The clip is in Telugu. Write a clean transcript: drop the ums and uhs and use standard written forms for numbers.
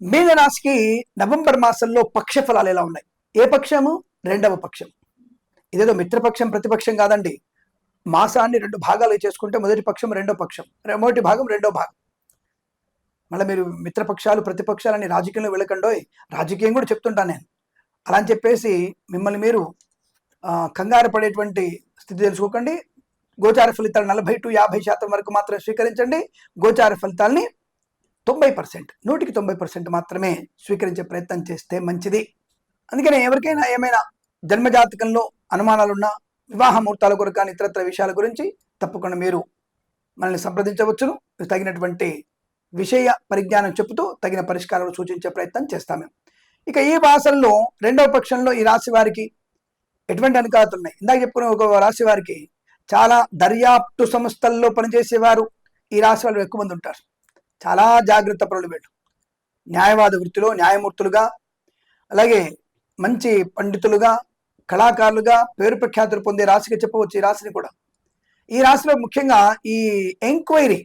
మీనరాశికి నవంబర్ మాసంలో పక్ష ఫలాలు ఎలా ఉన్నాయి? ఏ పక్షము? రెండవ పక్షం. ఇదేదో మిత్రపక్షం ప్రతిపక్షం కాదండి. మాసాన్ని రెండు భాగాలు చేసుకుంటే మొదటి పక్షం రెండో పక్షం, మొదటి భాగం రెండో భాగం. మళ్ళీ మీరు మిత్రపక్షాలు ప్రతిపక్షాలని రాజకీయంలో వెళ్ళకండోయ్. రాజకీయం కూడా చెప్తుంటాను నేను. అలా అని చెప్పేసి మిమ్మల్ని మీరు కంగారు పడేటువంటి స్థితి తెలుసుకోకండి. గోచార ఫలితాలు 40 to 50% వరకు మాత్రం స్వీకరించండి. గోచార ఫలితాలని 90%, 100% మాత్రమే స్వీకరించే ప్రయత్నం చేస్తే మంచిది. అందుకనే ఎవరికైనా ఏమైనా జన్మజాతకంలో అనుమానాలున్నా, వివాహ ముహూర్తాల కొరకు కానీ ఇతరత్ర విషయాల గురించి తప్పకుండా మీరు మనల్ని సంప్రదించవచ్చును. తగినటువంటి విషయ పరిజ్ఞానం చెబుతూ తగిన పరిష్కారాలు సూచించే ప్రయత్నం చేస్తాము. ఇక ఈ మాసంలో రెండవ పక్షంలో ఈ రాశి వారికి ఎటువంటి అనుకూలతలు ఉన్నాయి? ఇందాక చెప్పుకున్న ఒక రాశి వారికి చాలా దర్యాప్తు సంస్థల్లో పనిచేసేవారు ఈ రాశి వాళ్ళు ఎక్కువ మంది ఉంటారు. చాలా జాగ్రత్త పరులు వీళ్ళు. న్యాయవాద వృత్తిలో న్యాయమూర్తులుగా, అలాగే మంచి పండితులుగా, కళాకారులుగా పేరు ప్రఖ్యాతులు పొందే రాశిగా చెప్పవచ్చు ఈ రాశిని కూడా. ఈ రాశిలో ముఖ్యంగా ఈ ఎంక్వైరీ